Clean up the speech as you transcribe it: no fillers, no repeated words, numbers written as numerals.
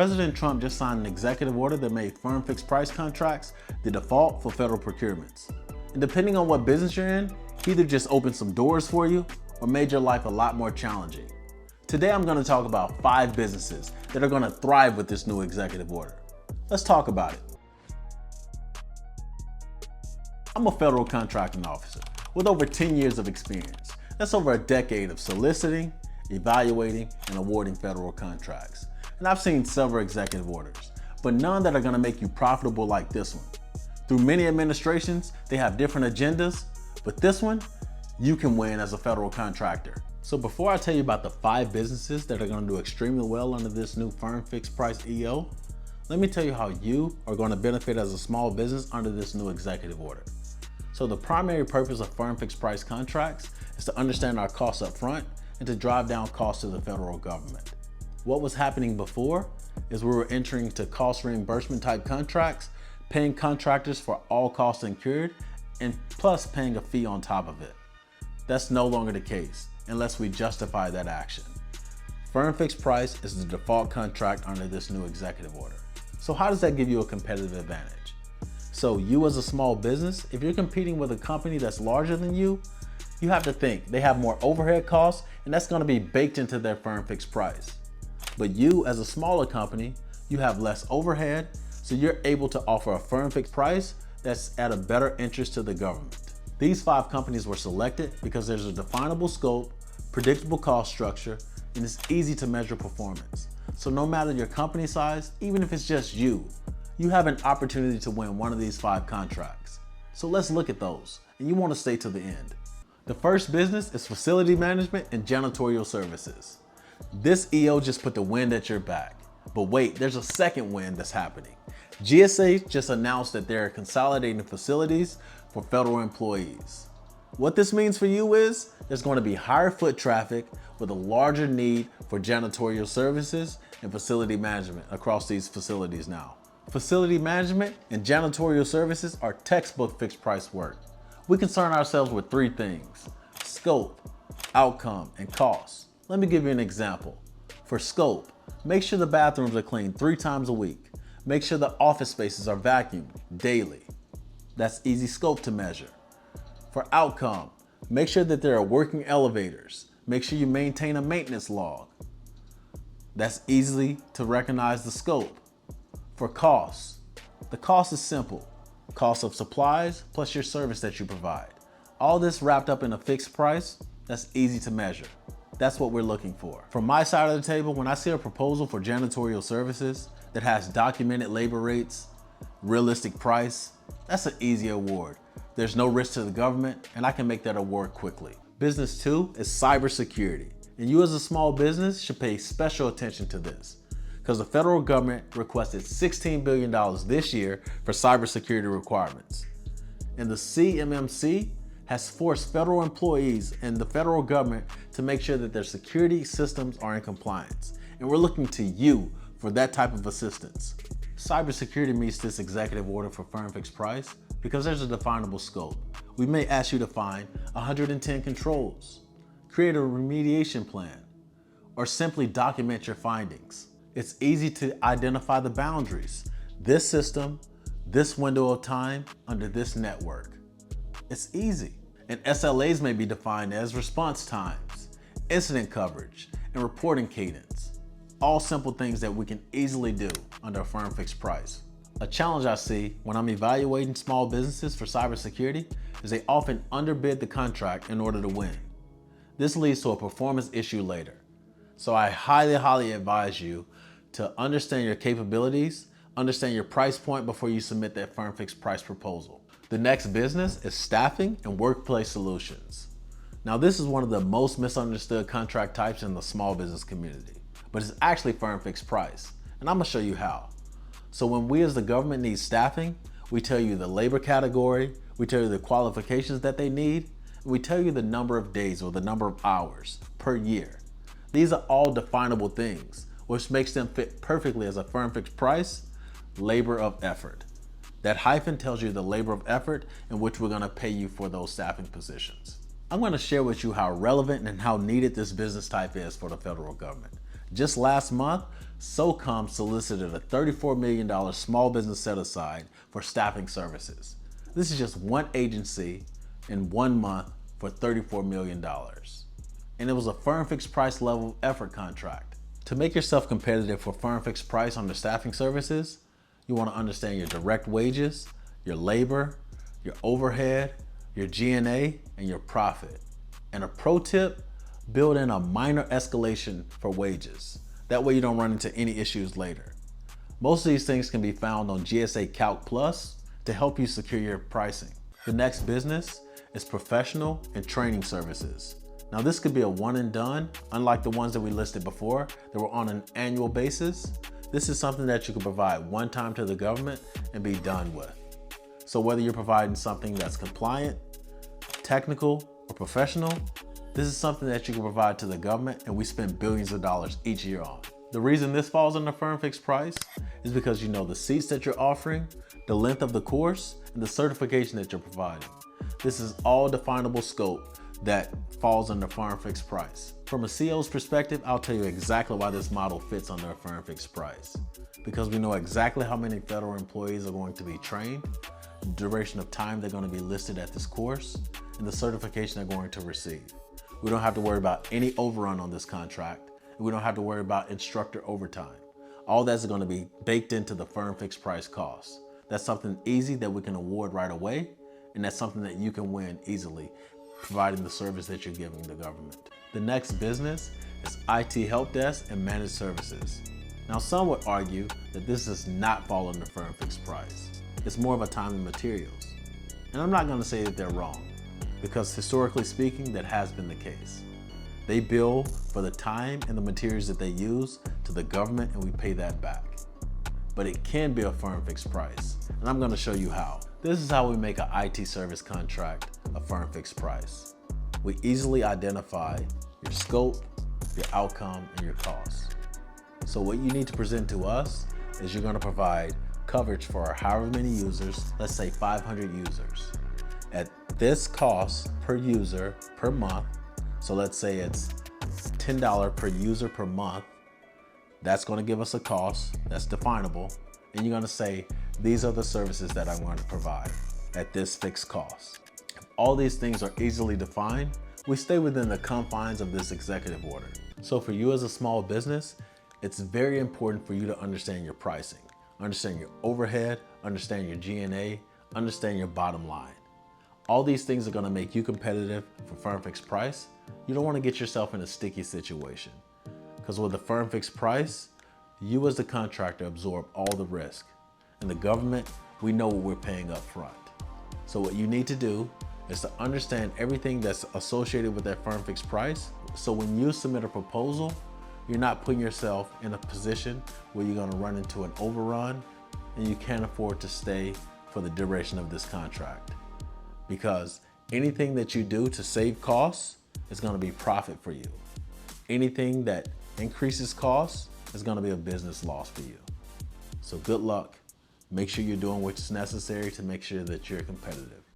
President Trump just signed an executive order that made firm fixed price contracts the default for federal procurements. And depending on what business you're in, he either just opened some doors for you or made your life a lot more challenging. Today I'm going to talk about 5 businesses that are going to thrive with this new executive order. Let's talk about it. I'm a federal contracting officer with over 10 years of experience. That's over a decade of soliciting, evaluating, and awarding federal contracts. And I've seen several executive orders, but none that are going to make you profitable like this one. Through many administrations, they have different agendas, but this one, you can win as a federal contractor. So before I tell you about the 5 businesses that are going to do extremely well under this new firm fixed price EO, let me tell you how you are going to benefit as a small business under this new executive order. So the primary purpose of firm fixed price contracts is to understand our costs up front and to drive down costs to the federal government. What was happening before is we were entering into cost reimbursement type contracts, paying contractors for all costs incurred, and plus paying a fee on top of it. That's no longer the case unless we justify that action. Firm fixed price is the default contract under this new executive order. So how does that give you a competitive advantage? So you as a small business, if you're competing with a company that's larger than you have to think they have more overhead costs, and that's going to be baked into their firm fixed price. But you as a smaller company, you have less overhead, so you're able to offer a firm fixed price that's at a better interest to the government. These 5 companies were selected because there's a definable scope, predictable cost structure, and it's easy to measure performance. So no matter your company size, even if it's just you have an opportunity to win one of these 5 contracts. So let's look at those, and you want to stay to the end. The first business is facility management and janitorial services. This EO just put the wind at your back. But wait, there's a second win that's happening. GSA just announced that they're consolidating facilities for federal employees. What this means for you is there's going to be higher foot traffic with a larger need for janitorial services and facility management across these facilities now. Facility management and janitorial services are textbook fixed price work. We concern ourselves with 3 things: scope, outcome, and cost. Let me give you an example. For scope, make sure the bathrooms are cleaned 3 times a week. Make sure the office spaces are vacuumed daily. That's easy scope to measure. For outcome, make sure that there are working elevators. Make sure you maintain a maintenance log. That's easily to recognize the scope. For costs, the cost is simple. Cost of supplies plus your service that you provide. All this wrapped up in a fixed price that's easy to measure. That's what we're looking for. From my side of the table, when I see a proposal for janitorial services that has documented labor rates, realistic price, that's an easy award. There's no risk to the government, and I can make that award quickly. Business 2 is cybersecurity, and you as a small business should pay special attention to this because the federal government requested $16 billion this year for cybersecurity requirements. And the CMMC has forced federal employees and the federal government to make sure that their security systems are in compliance. And we're looking to you for that type of assistance. Cybersecurity meets this executive order for firm fixed price because there's a definable scope. We may ask you to find 110 controls, create a remediation plan, or simply document your findings. It's easy to identify the boundaries. This system, this window of time, under this network. It's easy. And SLAs may be defined as response times, incident coverage, and reporting cadence. All simple things that we can easily do under a firm fixed price. A challenge I see when I'm evaluating small businesses for cybersecurity is they often underbid the contract in order to win. This leads to a performance issue later. So I highly advise you to understand your capabilities, understand your price point before you submit that firm fixed price proposal. The next business is staffing and workplace solutions. Now this is one of the most misunderstood contract types in the small business community, but it's actually firm fixed price, and I'm gonna show you how. So when we as the government need staffing, we tell you the labor category, we tell you the qualifications that they need, and we tell you the number of days or the number of hours per year. These are all definable things, which makes them fit perfectly as a firm fixed price, labor of effort. That hyphen tells you the labor of effort in which we're going to pay you for those staffing positions. I'm going to share with you how relevant and how needed this business type is for the federal government. Just last month, SOCOM solicited a $34 million small business set-aside for staffing services. This is just one agency in 1 month for $34 million. And it was a firm fixed price level effort contract. To make yourself competitive for firm fixed price on the staffing services, you want to understand your direct wages, your labor, your overhead, your G&A, and your profit. And a pro tip, build in a minor escalation for wages. That way you don't run into any issues later. Most of these things can be found on GSA Calc Plus to help you secure your pricing. The next business is professional and training services. Now this could be a one and done, unlike the ones that we listed before that were on an annual basis. This is something that you can provide one time to the government and be done with. So whether you're providing something that's compliant, technical, or professional, this is something that you can provide to the government and we spend billions of dollars each year on. The reason this falls under firm fixed price is because you know the seats that you're offering, the length of the course, and the certification that you're providing. This is all definable scope that falls under firm fixed price. From a CO's perspective, I'll tell you exactly why this model fits under a firm fixed price. Because we know exactly how many federal employees are going to be trained, the duration of time they're going to be listed at this course, and the certification they're going to receive. We don't have to worry about any overrun on this contract, and we don't have to worry about instructor overtime. All that's going to be baked into the firm fixed price cost. That's something easy that we can award right away, and that's something that you can win easily, providing the service that you're giving the government. The next business is IT help desk and managed services. Now some would argue that this does not fall under firm fixed price. It's more of a time and materials. And I'm not going to say that they're wrong, because historically speaking, that has been the case. They bill for the time and the materials that they use to the government and we pay that back. But it can be a firm fixed price, and I'm going to show you how. This is how we make an IT service contract a firm fixed price. We easily identify your scope, your outcome, and your cost. So what you need to present to us is you're going to provide coverage for however many users, let's say 500 users. At this cost per user per month, so let's say it's $10 per user per month, that's going to give us a cost that's definable, and you're going to say, these are the services that I'm going to provide at this fixed cost. If all these things are easily defined, we stay within the confines of this executive order. So for you as a small business, it's very important for you to understand your pricing, understand your overhead, understand your G&A, understand your bottom line. All these things are going to make you competitive for firm fixed price. You don't want to get yourself in a sticky situation, because with a firm fixed price, you as the contractor absorb all the risk, and the government, we know what we're paying up front. So what you need to do is to understand everything that's associated with that firm fixed price. So when you submit a proposal, you're not putting yourself in a position where you're going to run into an overrun and you can't afford to stay for the duration of this contract. Because anything that you do to save costs is going to be profit for you. Anything that increases costs is going to be a business loss for you. So good luck. Make sure you're doing what's necessary to make sure that you're competitive.